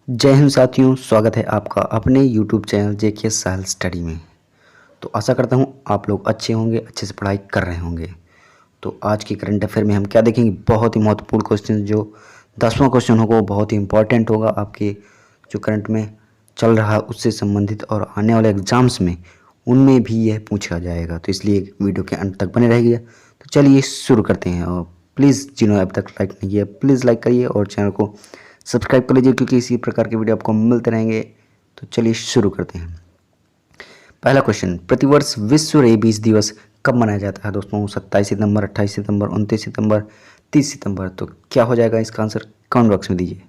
जय हिंद साथियों, स्वागत है आपका अपने YouTube चैनल जेके साहिल स्टडी में। तो आशा करता हूँ आप लोग अच्छे होंगे, अच्छे से पढ़ाई कर रहे होंगे। तो आज की करंट अफेयर में हम क्या देखेंगे, बहुत ही महत्वपूर्ण क्वेश्चन, जो 10वां क्वेश्चन होगा वो बहुत ही इंपॉर्टेंट होगा आपके जो करंट में चल रहा है उससे संबंधित, और आने वाले एग्जाम्स में उनमें भी यह पूछा जाएगा। तो इसलिए वीडियो के अंत तक बने रहिए। तो चलिए शुरू करते हैं। और प्लीज़ जिन्होंने अब तक लाइक नहीं किया प्लीज़ लाइक करिए और चैनल को सब्सक्राइब कर लीजिए, क्योंकि इसी प्रकार के वीडियो आपको मिलते रहेंगे। तो चलिए शुरू करते हैं। पहला क्वेश्चन, प्रतिवर्ष विश्व रेबीज दिवस कब मनाया जाता है दोस्तों? 27 सितंबर, 28 सितंबर, 29 सितंबर, 30 सितंबर। तो क्या हो जाएगा इसका आंसर? कमेंट बॉक्स में दीजिए।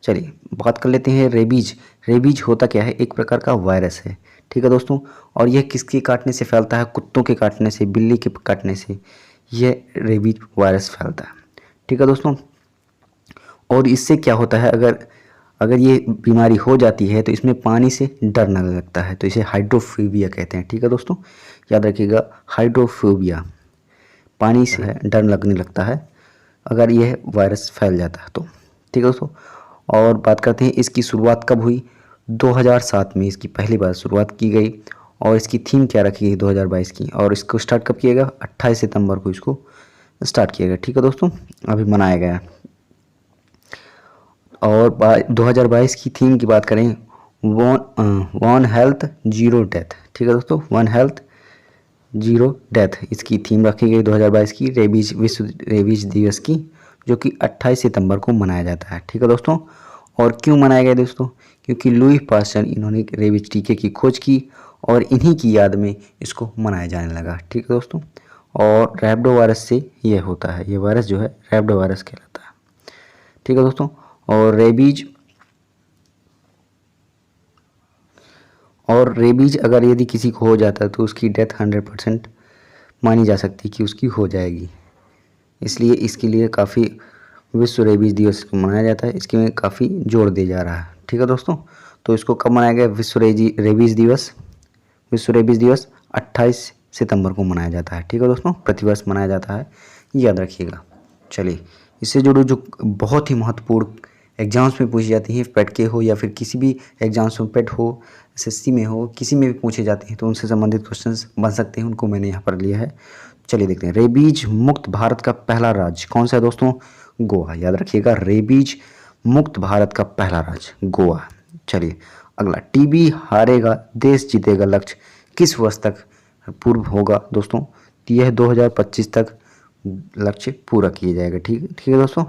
चलिए बात कर लेते हैं रेबीज। रेबीज होता क्या है? एक प्रकार का वायरस है, ठीक है दोस्तों। और यह किसके काटने से फैलता है? कुत्तों के काटने से, बिल्ली के काटने से यह रेबीज वायरस फैलता है, ठीक है दोस्तों। और इससे क्या होता है, अगर अगर ये बीमारी हो जाती है तो इसमें पानी से डर लगने लगता है, तो इसे हाइड्रोफोबिया कहते हैं, ठीक है दोस्तों। याद रखिएगा, हाइड्रोफोबिया, पानी से डर लगने लगता है अगर यह वायरस फैल जाता है तो, ठीक है दोस्तों। और बात करते हैं इसकी शुरुआत कब हुई? 2007 में इसकी पहली बार शुरुआत की गई। और इसकी थीम क्या रखी गई 2022 की? और इसको स्टार्ट कब किया गया? 28 सितंबर को इसको स्टार्ट किया गया, ठीक है दोस्तों। अभी मनाया गया। और 2022 की थीम की बात करें, वन हेल्थ जीरो डेथ, ठीक है दोस्तों। वन हेल्थ जीरो डेथ इसकी थीम रखी गई 2022 की रेबीज, विश्व रेबीज दिवस की, जो कि 28 सितंबर को मनाया जाता है, ठीक है दोस्तों। और क्यों मनाया गया दोस्तों? क्योंकि लुई पास्चर इन्होंने रेबीज टीके की खोज की और इन्हीं की याद में इसको मनाया जाने लगा, ठीक है दोस्तों। और रैबिडो वायरस से यह होता है, ये वायरस जो है रैबिडो वायरस कहलाता है, ठीक है दोस्तों। और रेबीज अगर यदि किसी को हो जाता है तो उसकी डेथ 100% मानी जा सकती है कि उसकी हो जाएगी। इसलिए इसके लिए काफ़ी विश्व रेबीज दिवस मनाया जाता है, इसके में काफ़ी जोर दिया जा रहा है, ठीक है दोस्तों। तो इसको कब मनाया गया विश्व रेबीज दिवस? विश्व रेबीज दिवस 28 सितंबर को मनाया जाता है, ठीक है दोस्तों। प्रतिवर्ष मनाया जाता है, याद रखिएगा। चलिए इससे जुड़े जो बहुत ही महत्वपूर्ण एग्जाम्स में पूछी जाती हैं, पेट के हो या फिर किसी भी एग्जाम्स में, पेट हो, एसएससी में हो, किसी में भी पूछे जाते हैं तो उनसे संबंधित क्वेश्चंस बन सकते हैं, उनको मैंने यहाँ पर लिया है। चलिए देखते हैं। रेबीज मुक्त भारत का पहला राज्य कौन सा है दोस्तों? गोवा। याद रखिएगा, रेबीज मुक्त भारत का पहला राज्य गोवा। चलिए अगला, टीबी हारेगा देश जीतेगा लक्ष्य किस वर्ष तक पूर्व होगा दोस्तों? तो यह 2025 तक लक्ष्य पूरा किया जाएगा, ठीक है दोस्तों।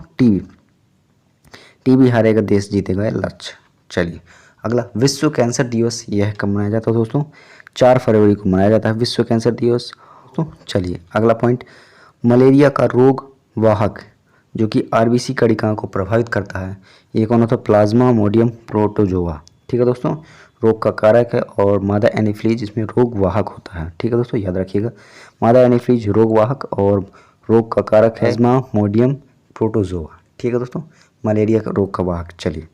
टीबी हारेगा देश जीतेगा लक्ष्य। चलिए अगला, विश्व कैंसर दिवस यह कब मनाया जाता है दोस्तों? 4 फरवरी को मनाया जाता है विश्व कैंसर दिवस दोस्तों। चलिए अगला पॉइंट, मलेरिया का रोग वाहक जो कि आरबीसी कणिका को प्रभावित करता है, ये कौन होता है? प्लाज्मामोडियम प्रोटोजोआ, ठीक है दोस्तों। रोग का कारक है और मादा एनीफ्लीज इसमें रोग वाहक होता है, ठीक है दोस्तों, याद रखिएगा। मादा एनीफ्लीज रोग वाहक और रोग का कारक है प्लाज्मामोडियम प्रोटोजोआ, ठीक है दोस्तों, मलेरिया का रोग का वाहक। चलिए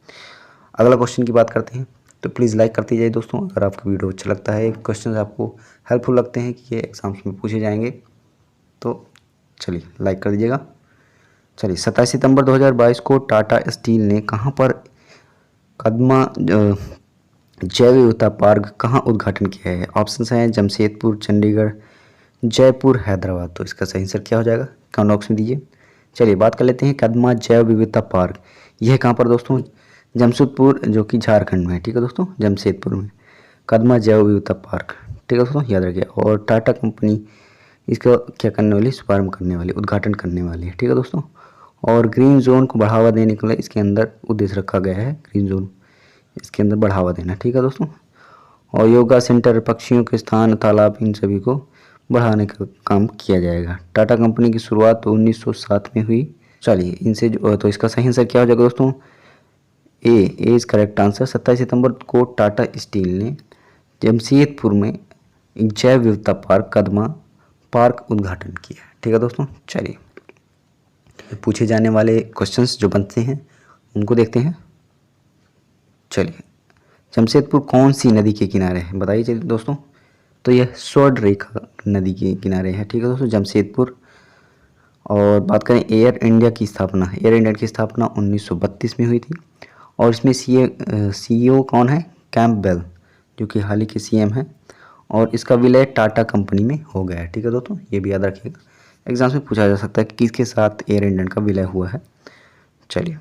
अगला क्वेश्चन की बात करते हैं। तो प्लीज़ लाइक करते जाइए दोस्तों, अगर आपको वीडियो अच्छा लगता है, क्वेश्चन आपको हेल्पफुल लगते हैं कि ये एग्जाम्स में पूछे जाएंगे, तो चलिए लाइक कर दीजिएगा। चलिए 27 सितंबर 2022 को टाटा स्टील ने कहाँ पर कदमा जैव विविधता पार्क कहाँ उद्घाटन किया है? ऑप्शन हैं जमशेदपुर, चंडीगढ़, जयपुर, हैदराबाद। तो इसका सही आंसर क्या हो जाएगा? कमेंट बॉक्स में दीजिए। चलिए बात कर लेते हैं कदमा जैव विविधता पार्क, यह कहाँ पर दोस्तों? जमशेदपुर, जो कि झारखंड में है, ठीक है दोस्तों, जमशेदपुर में कदमा जैव विविधता पार्क, ठीक है दोस्तों, याद रखिए। और टाटा कंपनी इसका क्या करने वाली? शुभारंभ करने वाली, उद्घाटन करने वाली है, ठीक है दोस्तों। और ग्रीन जोन को बढ़ावा देने के लिए इसके अंदर उद्देश्य रखा गया है, ग्रीन जोन इसके अंदर बढ़ावा देना, ठीक है दोस्तों। और योगा सेंटर, पक्षियों के स्थान, तालाब, इन सभी को बढ़ाने का काम किया जाएगा। टाटा कंपनी की शुरुआत 1907 में हुई। चलिए इनसे तो इसका सही आंसर क्या हो जाएगा दोस्तों? ए इज करेक्ट आंसर। 27 सितंबर को टाटा स्टील ने जमशेदपुर में एक जैव विविधता पार्क कदमा पार्क उद्घाटन किया, ठीक है दोस्तों। चलिए पूछे जाने वाले क्वेश्चंस जो बनते हैं उनको देखते हैं। चलिए जमशेदपुर कौन सी नदी के किनारे है बताइए चलिए दोस्तों? तो यह स्वर्ण रेखा नदी के किनारे है, ठीक है दोस्तों, जमशेदपुर। और बात करें एयर इंडिया की स्थापना, एयर इंडिया की स्थापना 1932 में हुई थी। और इसमें CEO कौन है? कैंपबेल, जो कि हाल ही के CM हैं, और इसका विलय टाटा कंपनी में हो गया है। ठीक है दोस्तों, ये भी याद रखिएगा, एग्जाम में पूछा जा सकता है कि किसके साथ एयर इंडियन का विलय हुआ है। चलिए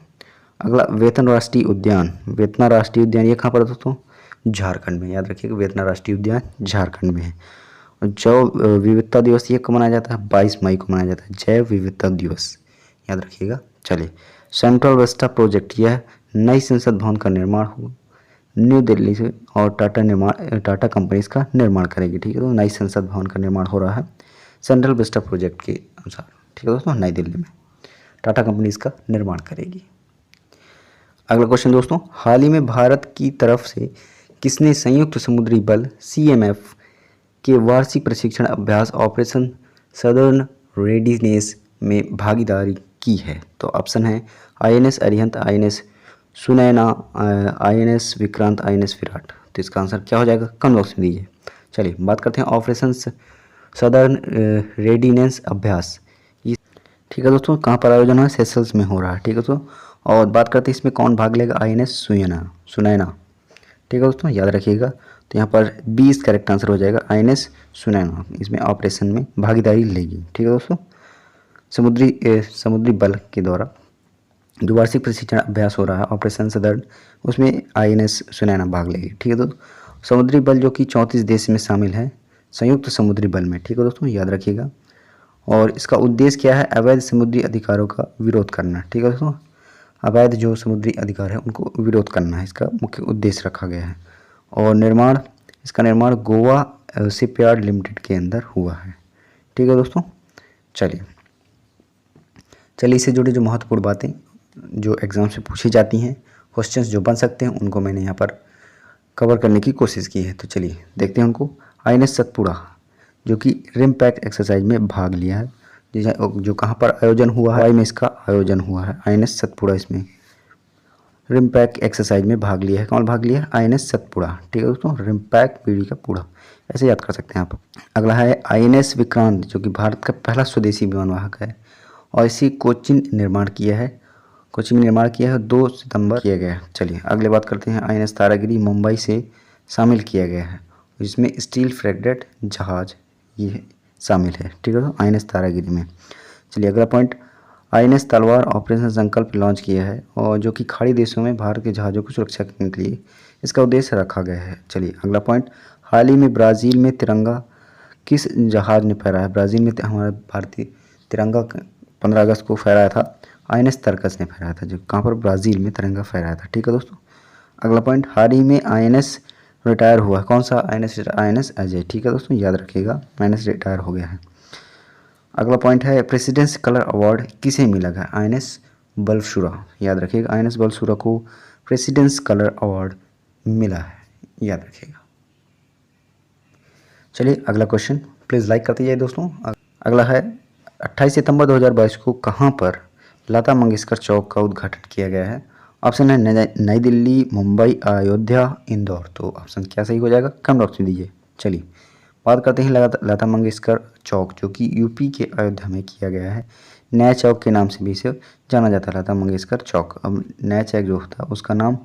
अगला, वेतन राष्ट्रीय उद्यान। वेतना राष्ट्रीय उद्यान ये कहाँ पर है दोस्तों? झारखंड में। याद रखिएगा, वेतना राष्ट्रीय उद्यान झारखंड में है। और जैव विविधता दिवस ये कब मनाया जाता है? 22 मई को मनाया जाता है, जैव विविधता दिवस, याद रखिएगा। चलिए, सेंट्रल विस्टा प्रोजेक्ट, यह नई संसद भवन का निर्माण हो न्यू दिल्ली से, और टाटा कंपनी इसका निर्माण करेगी। ठीक है, तो नई संसद भवन का निर्माण हो रहा है सेंट्रल विस्टा प्रोजेक्ट के अनुसार। ठीक है दोस्तों, नई दिल्ली में टाटा कंपनी इसका निर्माण करेगी। अगला क्वेश्चन दोस्तों, हाल ही में भारत की तरफ से किसने संयुक्त समुद्री बल CMF के वार्षिक प्रशिक्षण अभ्यास ऑपरेशन सदर्न रेडीनेस में भागीदारी की है? तो ऑप्शन है INS Arihant, INS Sunaina, INS Vikrant, INS Virat. तो इसका आंसर क्या हो जाएगा? कमेंट बॉक्स में दीजिए। चलिए बात करते हैं ऑपरेशन सदर्न रेडीनेस अभ्यास। ठीक है दोस्तों, कहाँ पर आयोजन है? सेशल्स में हो रहा है। ठीक है दोस्तों, और बात करते हैं इसमें कौन भाग लेगा? INS सुनैना। ठीक है दोस्तों, याद रखिएगा। तो यहाँ पर 20 करेक्ट आंसर हो जाएगा, INS सुनैना इसमें ऑपरेशन में भागीदारी लेगी। ठीक है दोस्तों, समुद्री बल के द्वारा जो वार्षिक प्रशिक्षण अभ्यास हो रहा है ऑपरेशन सदर्न, उसमें INS सुनैना भाग लेगी। ठीक है दोस्तों, समुद्री बल जो कि 34 देश में शामिल है संयुक्त समुद्री बल में। ठीक है दोस्तों, याद रखिएगा। और इसका उद्देश्य क्या है? अवैध समुद्री अधिकारों का विरोध करना। ठीक है दोस्तों, अवैध जो समुद्री अधिकार है उनको विरोध करना है, इसका मुख्य उद्देश्य रखा गया है। और इसका निर्माण गोवा शिपयार्ड लिमिटेड के अंदर हुआ है। ठीक है दोस्तों, चलिए इससे जुड़ी जो महत्वपूर्ण बातें जो एग्ज़ाम से पूछी जाती हैं, क्वेश्चंस जो बन सकते हैं, उनको मैंने यहाँ पर कवर करने की कोशिश की है। तो चलिए देखते हैं उनको। INS सतपुड़ा जो कि रिम पैक एक्सरसाइज में भाग लिया है, जो कहाँ पर आयोजन हुआ है? में इसका आयोजन हुआ है, INS सतपुड़ा इसमें रिम पैक एक्सरसाइज में भाग लिया है। कौन भाग लिया है? INS सतपुड़ा। ठीक है दोस्तों, रिम पैक बीड़ी का पूड़ा, ऐसे याद कर सकते हैं आप। अगला है INS विक्रांत जो कि भारत का पहला स्वदेशी विमान वाहक है, और इसी कोच्चि में निर्माण किया है 2 सितंबर किया गया है। चलिए अगले बात करते हैं, INS तारागिरी मुंबई से शामिल किया गया है, जिसमें स्टील फ्रैगेट जहाज ये शामिल है। ठीक है, तो INS तारागिरी में। चलिए अगला पॉइंट, INS तलवार ऑपरेशन संकल्प लॉन्च किया है, और जो कि खाड़ी देशों में भारत के जहाज़ों की सुरक्षा करने के लिए इसका उद्देश्य रखा गया है। चलिए अगला पॉइंट, हाल ही में ब्राज़ील में तिरंगा किस जहाज़ ने फहराया? ब्राज़ील में हमारा भारतीय तिरंगा 15 अगस्त को फहराया था INS तरकस ने फहराया था, जो कहाँ पर? ब्राज़ील में तिरंगा फहराया था। ठीक है दोस्तों, अगला पॉइंट, हाल ही में INS रिटायर हुआ है। कौन सा INS अजय। ठीक है दोस्तों, याद रखिएगा, INS रिटायर हो गया है। अगला पॉइंट है, प्रेसिडेंस कलर अवार्ड किसे मिला है? INS बलशूरा। याद रखिएगा, INS बलशूरा को प्रेसिडेंस कलर अवार्ड मिला है, याद रखिएगा। चलिए अगला क्वेश्चन, प्लीज़ लाइक करते जाइए दोस्तों। अगला है, 28 सितंबर 2022 को कहाँ पर लता मंगेशकर चौक का उद्घाटन किया गया है? ऑप्शन है नई दिल्ली, मुंबई, अयोध्या, इंदौर। तो ऑप्शन क्या सही हो जाएगा? कमेंट बॉक्स में दीजिए। चलिए बात करते हैं लता मंगेशकर चौक, जो कि यूपी के अयोध्या में किया गया है। नया चौक के नाम से भी इसे जाना जाता है, लता मंगेशकर चौक। अब नया चौक जो होता है उसका नाम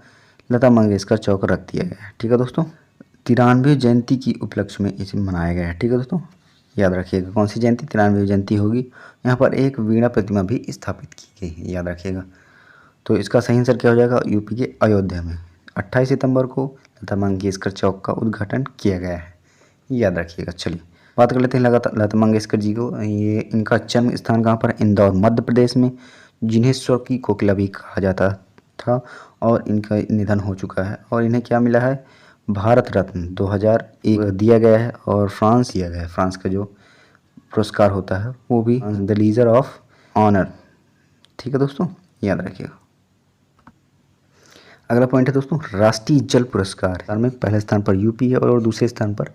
लता मंगेशकर चौक रख दिया गया है। ठीक है दोस्तों, 93वीं जयंती की उपलक्ष्य में इसे मनाया गया है। ठीक है दोस्तों, याद रखिएगा कौन सी जयंती? 93वीं जयंती होगी। यहाँ पर एक वीणा प्रतिमा भी स्थापित की गई है, याद रखिएगा। तो इसका सही आंसर क्या हो जाएगा? यूपी के अयोध्या में 28 सितंबर को लता मंगेशकर चौक का उद्घाटन किया गया है, याद रखिएगा। चलिए बात कर लेते हैं लता मंगेशकर जी को। ये इनका जन्म स्थान कहाँ पर? इंदौर मध्य प्रदेश में, जिन्हें स्वर की कोकिला भी कहा जाता था, और इनका निधन हो चुका है। और इन्हें क्या मिला है? भारत रत्न 2001 दिया गया है, और फ्रांस दिया गया है। फ्रांस का जो पुरस्कार होता है वो भी द लीजर ऑफ ऑनर। ठीक है दोस्तों, याद रखिएगा। अगला पॉइंट है दोस्तों, राष्ट्रीय जल पुरस्कार में पहले स्थान पर यूपी है, और दूसरे स्थान पर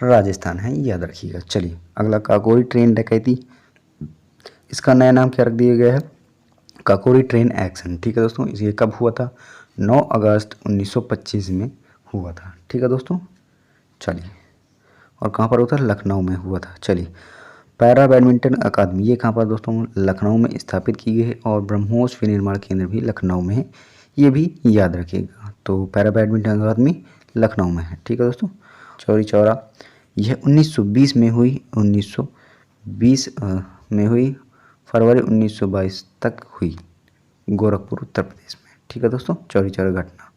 राजस्थान है, याद रखिएगा। चलिए अगला, काकोरी ट्रेन डकैती, इसका नया नाम क्या रख दिया गया है? Kakori train action. ठीक है दोस्तों, ये कब हुआ था? 9 अगस्त 1925 में हुआ था। ठीक है दोस्तों, चलिए, और कहाँ पर हुआ था? लखनऊ में हुआ था। चलिए, पैरा बैडमिंटन अकादमी, ये कहाँ पर दोस्तों? लखनऊ में स्थापित की गई है, और ब्रह्मोस विनिर्माण केंद्र भी लखनऊ में है, ये भी याद रखिएगा। तो पैरा बैडमिंटन अकादमी लखनऊ में है। ठीक है दोस्तों। चौरी चौरा यह 1920 में हुई, 1920 में हुई, फरवरी 1922 तक हुई, गोरखपुर उत्तर प्रदेश में। ठीक है दोस्तों। चौरी चौरा घटना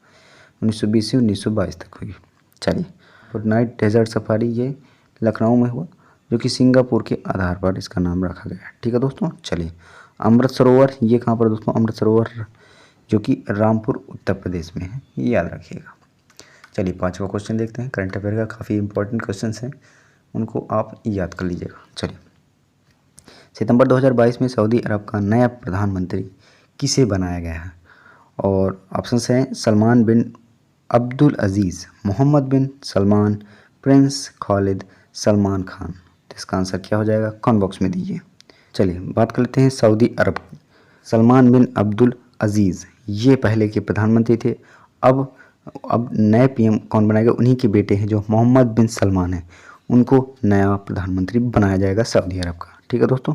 1920 से 1922 तक हुई। चलिए, गुड नाइट डेजर्ट सफारी ये लखनऊ में हुआ, जो कि सिंगापुर के आधार पर इसका नाम रखा गया है। ठीक है दोस्तों। चलिए, अमृत सरोवर ये कहाँ पर दोस्तों? अमृत सरोवर जो कि रामपुर उत्तर प्रदेश में है, ये याद रखिएगा। चलिए, 5वां क्वेश्चन देखते हैं। करंट अफेयर का काफ़ी इंपॉर्टेंट क्वेश्चन हैं, उनको आप याद कर लीजिएगा। चलिए, सितंबर 2022 में सऊदी अरब का नया प्रधानमंत्री किसे बनाया गया है? और ऑप्शंस हैं सलमान बिन अब्दुल अजीज़, मोहम्मद बिन सलमान, प्रिंस खालिद, सलमान खान। तो इसका आंसर क्या हो जाएगा? कमेंट बॉक्स में दीजिए। चलिए, बात कर लेते हैं सऊदी अरब। सलमान बिन अब्दुल अजीज़ ये पहले के प्रधानमंत्री थे। अब नए पीएम कौन बनाएगा? उन्हीं के बेटे हैं जो मोहम्मद बिन सलमान हैं, उनको नया प्रधानमंत्री बनाया जाएगा सऊदी अरब का। ठीक है दोस्तों।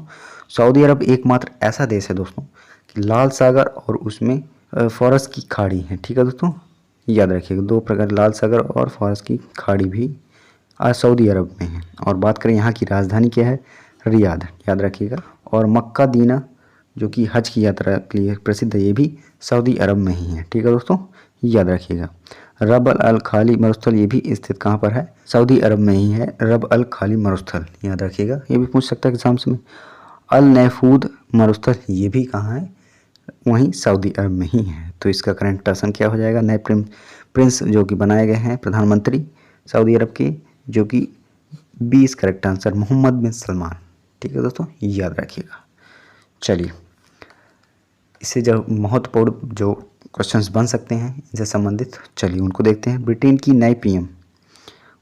सऊदी अरब एकमात्र ऐसा देश है दोस्तों कि लाल सागर और उसमें फ़ारस की खाड़ी है। ठीक है दोस्तों, याद रखिएगा। 2 प्रकार, लाल सागर और फ़ारस की खाड़ी भी आज सऊदी अरब में है। और बात करें यहाँ की राजधानी क्या है? रियाद, याद रखिएगा। और मक्का दीना जो कि हज की यात्रा के लिए प्रसिद्ध है, ये भी सऊदी अरब में ही है। ठीक है दोस्तों, याद रखिएगा। रब अल खाली मरुस्थल ये भी स्थित कहाँ पर है? सऊदी अरब में ही है, रब अल खाली मरुस्थल, याद रखिएगा। ये भी पूछ सकता है एग्जाम्स में। अल नहफूद मरुस्थल ये भी कहाँ है? वहीं सऊदी अरब में ही है। तो इसका करंट पर्सन क्या हो जाएगा? नए प्रिंस जो कि बनाए गए हैं प्रधानमंत्री सऊदी अरब के, जो कि 20 करेक्ट आंसर मोहम्मद बिन सलमान। ठीक है दोस्तों, याद रखिएगा। चलिए, इससे जो महत्वपूर्ण जो क्वेश्चंस बन सकते हैं इनसे संबंधित, चलिए उनको देखते हैं। ब्रिटेन की नई पीएम,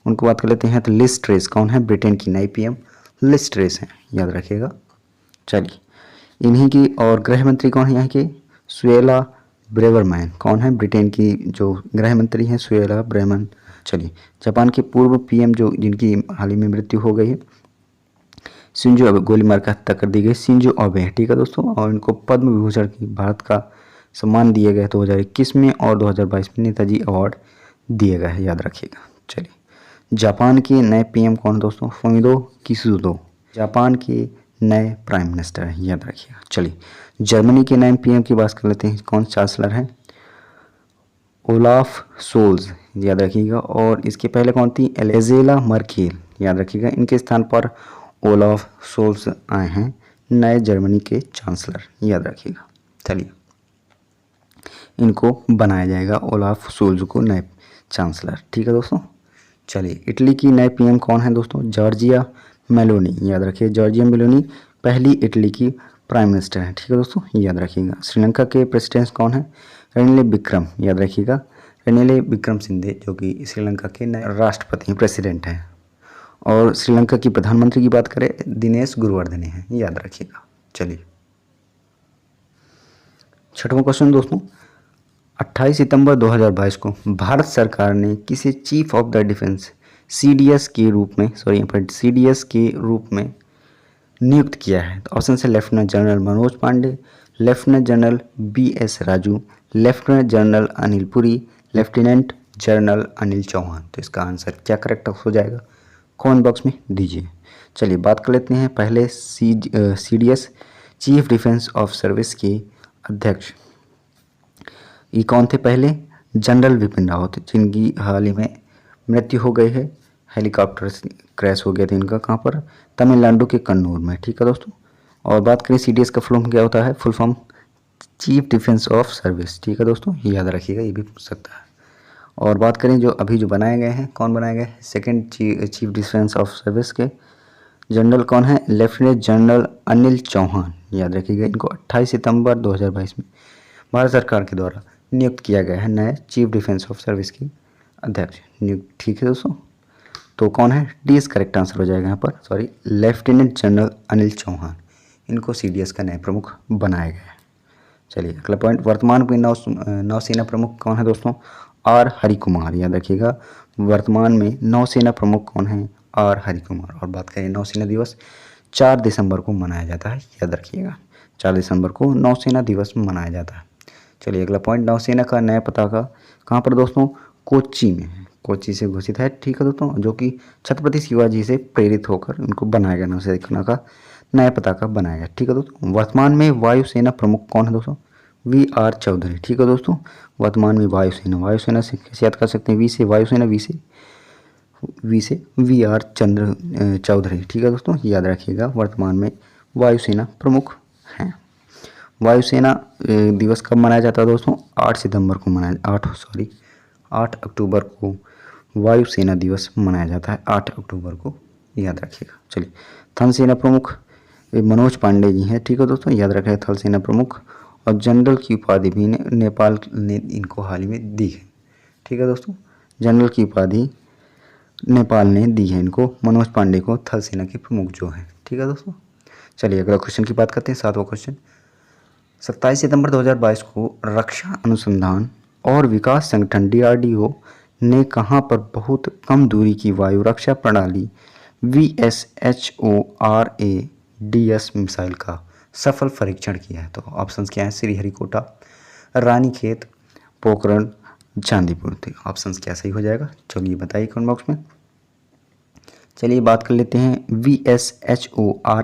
उनको बात कर लेते हैं। तो लिज ट्रेस कौन है? ब्रिटेन की नई पीएम लिज ट्रेस है, याद रखिएगा। चलिए, इन्हीं की और गृह मंत्री कौन है यहाँ के? Suella Braverman. कौन है? ब्रिटेन की जो गृह मंत्री हैं सुएला ब्रेमन। चलिए, जापान के पूर्व पीएम जो जिनकी हाल ही में मृत्यु हो गई है, शिंजो अबे, गोली मार कर हत्या कर दी गई, शिंजो अबे। ठीक है दोस्तों। और इनको पद्म विभूषण की भारत का सम्मान दिया गया 2021 में, और 2022 में नेताजी अवार्ड दिए गए हैं, याद रखिएगा। चलिए, जापान के नए पीएम कौन है दोस्तों? फुमियो किशिदा जापान के नए प्राइम मिनिस्टर हैं, याद रखिएगा। चलिए, जर्मनी के नए पीएम की बात कर लेते हैं। कौन चांसलर हैं? ओलाफ सोल्ज, याद रखिएगा। और इसके पहले कौन थी? एंजेला मर्केल, याद रखिएगा। इनके स्थान पर ओलाफ सोल्ज आए हैं नए जर्मनी के चांसलर, याद रखिएगा। चलिए, इनको बनाया जाएगा ओलाफ सोल्ज को नए चांसलर। ठीक है दोस्तों। चलिए, इटली की नए पीएम कौन है दोस्तों? जॉर्जिया मेलोनी, याद रखिए। जॉर्जिया मेलोनी पहली इटली की प्राइम मिनिस्टर है। ठीक है दोस्तों, याद रखिएगा। श्रीलंका के प्रेसिडेंट कौन है? रनिल विक्रम, याद रखिएगा। रनिल विक्रमसिंघे जो कि श्रीलंका के नए राष्ट्रपति प्रेसिडेंट हैं। और श्रीलंका की प्रधानमंत्री की बात करें, दिनेश गुरुवर्धने हैं, याद रखिएगा। चलिए, 6वां क्वेश्चन दोस्तों। 28 सितंबर 2022 को भारत सरकार ने किसे chief of the defence CDS के रूप में नियुक्त किया है? तो ऑप्शन है lieutenant general Manoj Pande, lieutenant general BS Raju, lieutenant general Anil Puri, lieutenant general Anil Chauhan. तो इसका आंसर क्या करेक्ट हो जाएगा? कमेंट बॉक्स में दीजिए। चलिए, बात कर लेते हैं पहले CDS chief defence of service के अध्यक्ष। ये कौन थे? पहले जनरल विपिन रावत, जिनकी हाल ही में मृत्यु हो गई है, हेलीकॉप्टर क्रैश हो गया था इनका। कहाँ पर? तमिलनाडु के कन्नूर में। ठीक है दोस्तों। और बात करें CDS का फुल फॉर्म क्या होता है? Full form chief defence of service. ठीक है दोस्तों, ये याद रखिएगा, ये भी पूछ सकता है। और बात करें जो अभी जो बनाए गए हैं, कौन बनाए गए? Second chief defence of service के जनरल कौन है? लेफ्टिनेंट जनरल अनिल चौहान, याद रखिएगा। इनको 28 सितंबर 2022 में भारत सरकार के द्वारा नियुक्त किया गया है नए चीफ डिफेंस ऑफ सर्विस की अध्यक्ष नियुक्त। ठीक है दोस्तों। तो कौन है? डी इज करेक्ट आंसर हो जाएगा यहाँ पर, sorry, lieutenant general Anil Chauhan, इनको CDS का नए प्रमुख बनाया गया है। चलिए, अगला पॉइंट। वर्तमान में नौसेना प्रमुख कौन है दोस्तों? R हरिकुमार, याद रखिएगा। वर्तमान में नौसेना प्रमुख कौन है? R हरिकुमार। और बात करें नौसेना दिवस, 4 दिसंबर को मनाया जाता है, याद रखिएगा। 4 दिसंबर को नौसेना दिवस मनाया जाता है। चलिए अगला पॉइंट, नौसेना का नया पताका कहाँ पर दोस्तों, कोच्चि में है, कोच्चि से घोषित है, ठीक है दोस्तों, जो कि छत्रपति शिवाजी से प्रेरित होकर उनको बनाया गया, नौसेना का नया पताका बनाया गया, ठीक है दोस्तों। वर्तमान में वायुसेना प्रमुख कौन है दोस्तों, वी चौधरी, ठीक है दोस्तों। वर्तमान में वायुसेना से कैसे याद कर सकते हैं, वी से वायुसेना, वी से चौधरी, ठीक है दोस्तों, याद रखिएगा। वर्तमान में वायुसेना प्रमुख हैं। वायुसेना दिवस कब मनाया जाता है दोस्तों, 8 अक्टूबर को वायुसेना दिवस मनाया जाता है, 8 अक्टूबर को, याद रखिएगा। चलिए, थल सेना प्रमुख मनोज पांडे जी हैं, ठीक है दोस्तों, याद रखिएगा, थल सेना प्रमुख। और जनरल की उपाधि भी नेपाल ने इनको हाल ही में दी है, ठीक है दोस्तों, जनरल की उपाधि नेपाल ने दी है इनको, मनोज पांडे को, थल सेना के प्रमुख जो हैं, ठीक है दोस्तों। चलिए अगला क्वेश्चन की बात करते हैं, 7वां क्वेश्चन। 27 सितंबर 2022 को रक्षा अनुसंधान और विकास संगठन DRDO ने कहां पर बहुत कम दूरी की वायु रक्षा प्रणाली VSHORADS मिसाइल का सफल परीक्षण किया है। तो ऑप्शंस क्या हैं, श्रीहरिकोटा, रानीखेत, पोखरण, चांदीपुर। तो ऑप्शंस क्या सही हो जाएगा, चलिए बताइए कमेंट बॉक्स में। चलिए बात कर लेते हैं VSHORASDS,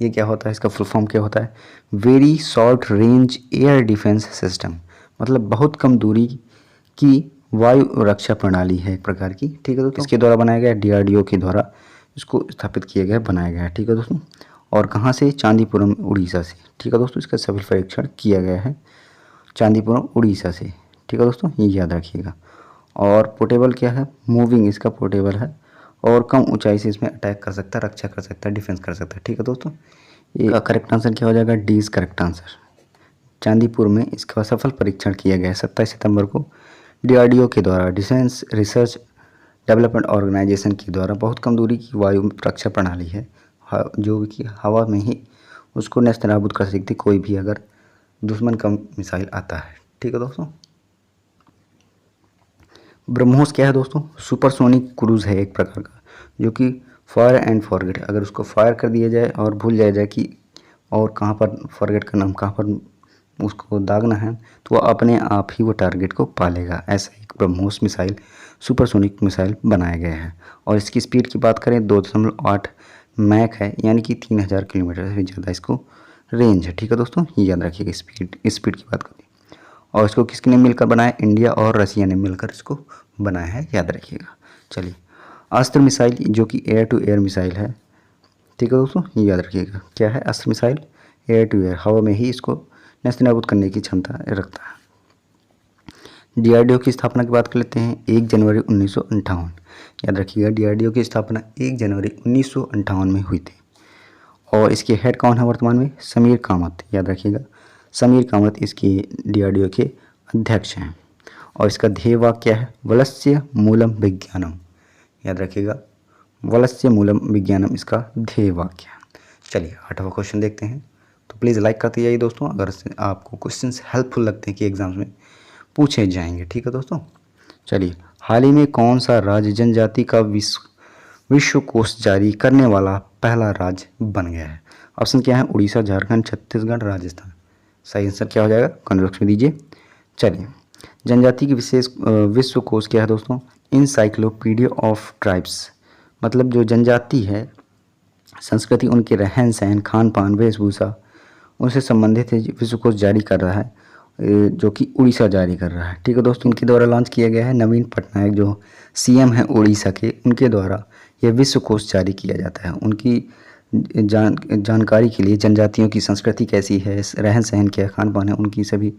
ये क्या होता है, इसका फुल फॉर्म क्या होता है, very short range air defence system, मतलब बहुत कम दूरी की वायु रक्षा प्रणाली है एक प्रकार की, ठीक है दोस्तों। इसके द्वारा बनाया गया, DRDO के द्वारा इसको स्थापित किया गया, बनाया गया है, ठीक है दोस्तों। और कहाँ से, चांदीपुरम उड़ीसा से, ठीक है दोस्तों, इसका सफल परीक्षण किया गया है चांदीपुरम उड़ीसा से, ठीक है दोस्तों, ये याद रखिएगा। और पोर्टेबल क्या है, मूविंग इसका पोर्टेबल है, और कम ऊंचाई से इसमें अटैक कर सकता है, रक्षा कर सकता है, डिफेंस कर सकता है, ठीक है दोस्तों। ये करेक्ट आंसर क्या हो जाएगा, D is correct answer. Chandipur में इसका सफल परीक्षण किया गया है 27 सितंबर को DRDO के द्वारा, डिफेंस रिसर्च डेवलपमेंट ऑर्गेनाइजेशन के द्वारा। बहुत कम दूरी की वायु रक्षा प्रणाली है, जो कि हवा में ही उसको नेस्तनाबूद कर सकती कोई भी अगर दुश्मन का मिसाइल आता है, ठीक है दोस्तों। ब्रह्मोस क्या है दोस्तों, सुपरसोनिक क्रूज है एक प्रकार का, जो कि फायर एंड फॉरगेट, अगर उसको फायर कर दिया जाए और भूल जाया जाए कि और कहाँ पर फॉरगेट करना, कहाँ पर उसको दागना है, तो वह अपने आप ही वो टारगेट को पालेगा। ऐसा एक ब्रह्मोस मिसाइल, सुपरसोनिक मिसाइल बनाया गया है। और इसकी स्पीड की बात करें 2.8 मैक है, यानी कि 3000 किलोमीटर से ज़्यादा इसको रेंज है, ठीक है दोस्तों, ये याद रखिएगा स्पीड की बात करें। और इसको किसने मिलकर बनाया, इंडिया और रसिया ने मिलकर इसको बनाया है, याद रखिएगा। चलिए, अस्त्र मिसाइल जो कि एयर टू एयर मिसाइल है, ठीक है दोस्तों, ये याद रखिएगा, क्या है अस्त्र मिसाइल, एयर टू एयर, हवा में ही इसको नेस्तनाबूद करने की क्षमता रखता है। DRDO की स्थापना की बात कर लेते हैं, 1 जनवरी 1958, याद रखिएगा, DRDO की स्थापना 1 जनवरी 1958 में हुई थी। और इसके हेड कौन है वर्तमान में, समीर कामत, याद रखिएगा, समीर कामत इसके DRDO के अध्यक्ष हैं। और इसका ध्येय वाक्य क्या है, वलस्य मूलम विज्ञानम, याद रखिएगा, वलस्य मूलम विज्ञानम इसका ध्येय वाक्य है। चलिए 8वां क्वेश्चन देखते हैं। तो प्लीज़ लाइक करते जाइए दोस्तों, अगर आपको क्वेश्चंस हेल्पफुल लगते हैं कि एग्जाम्स में पूछे जाएंगे, ठीक है दोस्तों। चलिए, हाल ही में कौन सा राज्य जनजाति का विश्व कोश जारी करने वाला पहला राज्य बन गया है। ऑप्शन क्या है, उड़ीसा, झारखंड, छत्तीसगढ़, राजस्थान। सही आंसर क्या हो जाएगा, कमेंट बॉक्स में दीजिए। चलिए, जनजाति की विशेष विश्व कोश क्या है दोस्तों, इंसाइक्लोपीडिया ऑफ ट्राइब्स, मतलब जो जनजाति है, संस्कृति, उनके रहन सहन, खान पान, वेशभूषा, उनसे संबंधित है, विश्व कोश जारी कर रहा है, जो कि उड़ीसा जारी कर रहा है, ठीक है दोस्तों। इनके द्वारा लॉन्च किया गया है, नवीन पटनायक जो CM है उड़ीसा के, उनके द्वारा यह विश्व कोश जारी किया जाता है। उनकी जानकारी के लिए, जनजातियों की संस्कृति कैसी है, रहन सहन क्या, खान पान है, उनकी सभी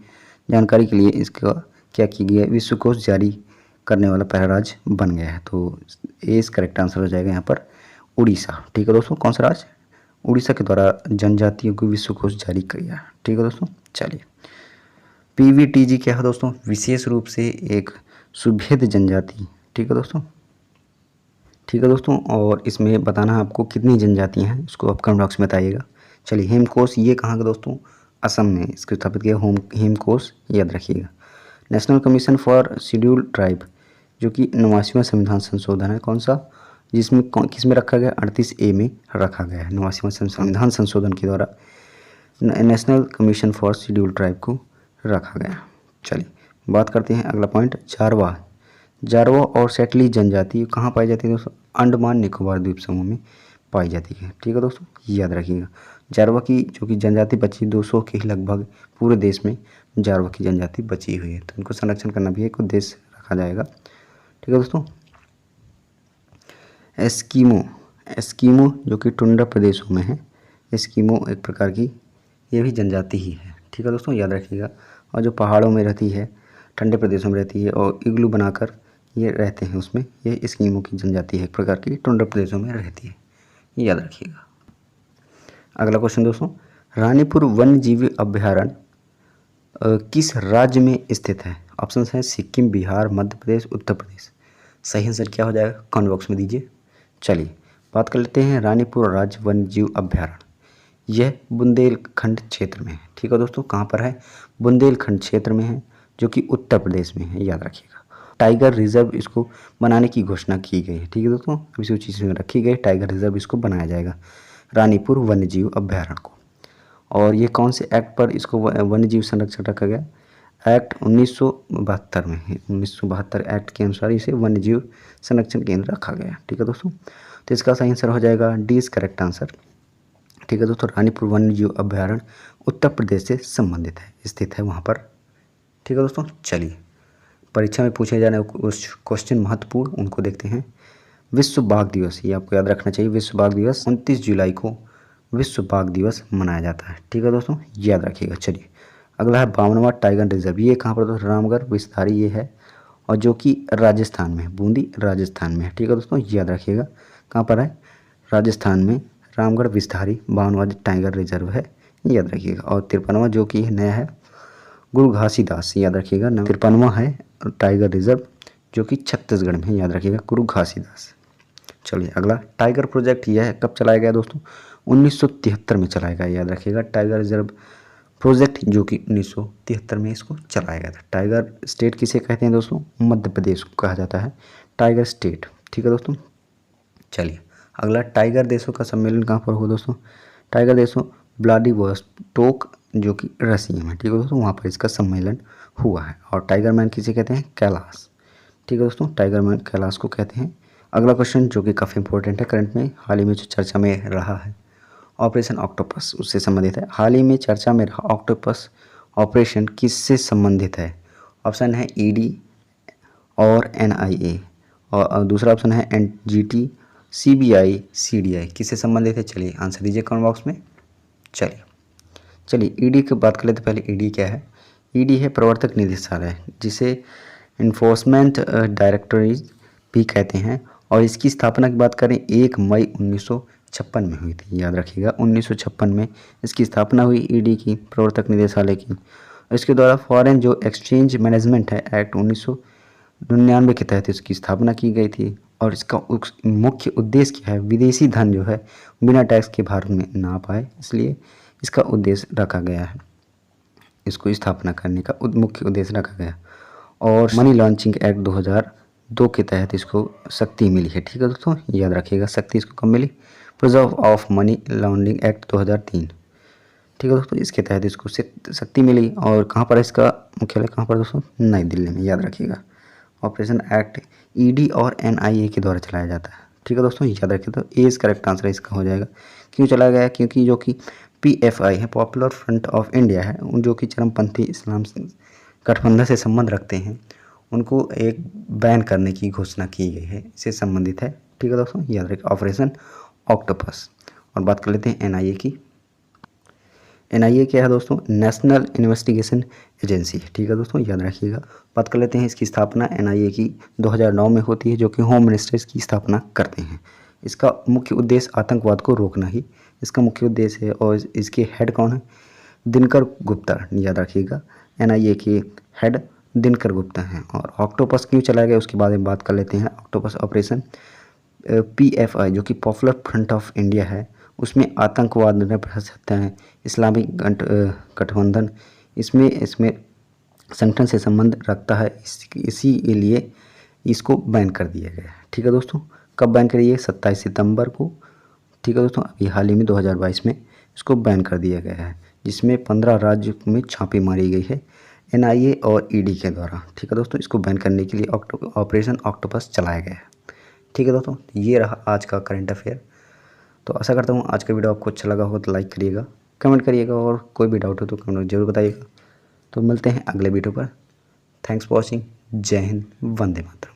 जानकारी के लिए इसका क्या किया गया, विश्व कोश जारी करने वाला पहला राज्य बन गया है। तो ये करेक्ट आंसर हो जाएगा यहाँ पर उड़ीसा, ठीक है दोस्तों। कौन सा राज्य, उड़ीसा के द्वारा जनजातियों को विश्व कोश जारी किया, ठीक है दोस्तों। चलिए, PVTG क्या है दोस्तों, विशेष रूप से एक सुभेद जनजाति, ठीक है दोस्तों, ठीक है दोस्तों। और इसमें बताना है आपको कितनी जनजातियां हैं, इसको आप कमेंट बॉक्स में बताइएगा। चलिए, हेमकोश ये कहाँ का दोस्तों, असम में इसको स्थापित किया हेमकोश, याद रखिएगा। National commission for scheduled tribe, जो कि 89वां संविधान संशोधन है, कौन सा, जिसमें किस में रखा गया, 38A में रखा गया है। 89वां संविधान संशोधन के द्वारा national commission for scheduled tribe को रखा गया। चलिए बात करते हैं अगला पॉइंट, जारवा। जारवा और सेटली जनजाति कहाँ पाई जाती है दोस्तों? अंडमान निकोबार द्वीप समूह में पाई जाती है। ठीक है दोस्तों, याद रखिएगा। जारवा की जो कि जनजाति बची 200 के लगभग पूरे देश में जारवा की जनजाति बची हुई है, तो इनको संरक्षण करना भी एक उद्देश्य रखा जाएगा। ठीक है दोस्तों। एस्कीमो, एस्कीमो जो कि टुंड्रा प्रदेशों में है, एस्कीमो एक प्रकार की ये भी जनजाति ही है। ठीक है दोस्तों, याद रखिएगा। और जो पहाड़ों में रहती है, ठंडे प्रदेशों में रहती है और इग्लू बनाकर ये रहते हैं, उसमें ये एस्कीमो की जनजाति है, एक प्रकार की टुंड्रा प्रदेशों में रहती है, याद रखिएगा। अगला क्वेश्चन दोस्तों, रानीपुर वन्यजीव अभ्यारण्य किस राज्य में स्थित है? ऑप्शन है सिक्किम, बिहार, मध्य प्रदेश, उत्तर प्रदेश। सही आंसर क्या हो जाएगा? कमेंट बॉक्स में दीजिए। चलिए बात कर लेते हैं रानीपुर राज्य वन्यजीव अभ्यारण्य। यह बुंदेलखंड क्षेत्र में है। ठीक है दोस्तों, कहाँ पर है? बुंदेलखंड क्षेत्र में है, जो कि उत्तर प्रदेश में है, याद रखिएगा। टाइगर रिजर्व इसको बनाने की घोषणा की गई है। ठीक है दोस्तों, अभी सूची में रखी गई, टाइगर रिजर्व इसको बनाया जाएगा, रानीपुर वन्यजीव अभ्यारण्य को। और ये कौन से एक्ट पर इसको वन्यजीव संरक्षण रखा गया? एक्ट 1972 में है, 1972 एक्ट के अनुसार इसे वन्यजीव संरक्षण केंद्र रखा गया। ठीक है दोस्तों, तो इसका सही आंसर हो जाएगा डी इज करेक्ट आंसर। ठीक है दोस्तों, रानीपुर वन्यजीव अभ्यारण्य उत्तर प्रदेश से संबंधित है, स्थित है वहाँ पर। ठीक है दोस्तों, चलिए परीक्षा में पूछे जाने कुछ क्वेश्चन महत्वपूर्ण उनको देखते हैं। विश्व बाघ दिवस, ये आपको याद रखना चाहिए। विश्व बाघ दिवस 29 जुलाई को विश्व बाघ दिवस मनाया जाता है। ठीक है दोस्तों, याद रखिएगा। चलिए अगला है 52वां टाइगर रिजर्व। ये कहाँ पर दोस्तों? रामगढ़ विस्तारी ये है, और जो कि राजस्थान में है, बूंदी राजस्थान में है। ठीक है दोस्तों, याद रखिएगा। कहाँ पर है? राजस्थान में रामगढ़ विस्तारी 52वां टाइगर रिजर्व है, याद रखिएगा। और 53वां जो कि नया है गुरु घासीदास, याद रखिएगा। 53वां है टाइगर रिजर्व जो कि छत्तीसगढ़ में है, याद रखिएगा, गुरु घासीदास। चलिए अगला टाइगर प्रोजेक्ट, यह है कब चलाया गया दोस्तों? 1973 में चलाया गया, याद रखिएगा। टाइगर रिजर्व प्रोजेक्ट जो कि 1973 में इसको चलाया गया था। टाइगर स्टेट किसे कहते हैं दोस्तों? मध्य प्रदेश को कहा जाता है टाइगर स्टेट। ठीक है दोस्तों, चलिए अगला टाइगर देशों का सम्मेलन कहाँ पर हुआ दोस्तों? टाइगर देशों व्लादिवोस्टोक जो कि रसिया में। ठीक है दोस्तों, वहाँ पर इसका सम्मेलन हुआ है। और टाइगर मैन किसे कहते हैं? कैलाश। ठीक है दोस्तों, टाइगर मैन कैलाश को कहते हैं। अगला क्वेश्चन जो कि काफ़ी इंपॉर्टेंट है, करंट में हाल ही में जो चर्चा में रहा है, ऑपरेशन ऑक्टोपस, उससे संबंधित है। हाल ही में चर्चा में रहा ऑक्टोपस ऑपरेशन किससे संबंधित है? ऑप्शन है ईडी और एनआईए, और दूसरा ऑप्शन है एनजीटी, सीबीआई, सीडीआई। किससे संबंधित है? चलिए आंसर दीजिए कमेंट बॉक्स में। चलिए ईडी की बात कर लेते पहले। ईडी क्या है? ईडी है प्रवर्तक निदेशालय, जिसे इन्फोर्समेंट डायरेक्टरेट भी कहते हैं। और इसकी स्थापना की बात करें 1 मई 1956 में हुई थी, याद रखिएगा। 1956 में इसकी स्थापना हुई ईडी की, प्रवर्तक निदेशालय की। इसके द्वारा फॉरेन जो एक्सचेंज मैनेजमेंट है एक्ट 1999 के तहत इसकी स्थापना की गई थी। और इसका मुख्य उद्देश्य क्या है? विदेशी धन जो है बिना टैक्स के भारत में ना पाए, इसलिए इसका उद्देश्य रखा गया है, इसको स्थापना करने का मुख्य उद्देश्य रखा गया। और मनी लॉन्चिंग एक्ट 2002 के तहत इसको शक्ति मिली है। ठीक है दोस्तों, याद रखिएगा। शक्ति इसको कब मिली? Preserve of money laundering act 2003। ठीक है दोस्तों, इसके तहत इसको शक्ति मिली। और कहाँ पर इसका मुख्यालय कहाँ पर दोस्तों? नई दिल्ली में, याद रखिएगा। ऑपरेशन एक्ट ईडी और एनआईए के द्वारा चलाया जाता है। ठीक है दोस्तों, याद रखिए। तो ए इज करेक्ट आंसर इसका हो जाएगा। क्यों चलाया गया? क्योंकि जो कि पीएफआई है, पॉपुलर फ्रंट ऑफ इंडिया है, जो कि चरमपंथी इस्लाम गठबंधन से संबंध रखते हैं, उनको एक बैन करने की घोषणा की गई है, इससे संबंधित है। ठीक है दोस्तों, याद रखिए ऑपरेशन ऑक्टोपस। और बात कर लेते हैं एनआईए की। एनआईए क्या है दोस्तों? National investigation agency. ठीक है दोस्तों, याद रखिएगा। बात कर लेते हैं इसकी स्थापना एनआईए की 2009 में होती है, जो कि होम मिनिस्टर इसकी स्थापना करते हैं। इसका मुख्य उद्देश्य आतंकवाद को रोकना ही इसका मुख्य उद्देश्य है। और इसके हेड कौन है? दिनकर गुप्ता, याद रखिएगा। एनआईए के हेड दिनकर गुप्ता हैं। और ऑक्टोपस क्यों चलाया गया उसके बारे में बात कर लेते हैं। ऑक्टोपस ऑपरेशन पीएफआई जो कि पॉपुलर फ्रंट ऑफ इंडिया है, उसमें आतंकवाद है, इस्लामिक गठबंधन इसमें संगठन से संबंध रखता है, इसी के लिए इसको बैन कर दिया गया है। ठीक है दोस्तों, कब बैन करिए? 27 सितंबर को। ठीक है दोस्तों, अभी हाल ही में 2022 में इसको बैन कर दिया गया है, जिसमें 15 राज्यों में छापे मारी गई है एनआईए और ईडी के द्वारा। ठीक है दोस्तों, इसको बैन करने के लिए ऑपरेशन ऑक्टोपस चलाया गया है। ठीक है दोस्तों, ये रहा आज का करंट अफेयर। तो आशा करता हूँ आज का वीडियो आपको अच्छा लगा हो तो लाइक करिएगा, कमेंट करिएगा, और कोई भी डाउट हो तो कमेंट जरूर बताइएगा। तो मिलते हैं अगले वीडियो पर। Thanks for watching. जय हिंद, वंदे मातरम।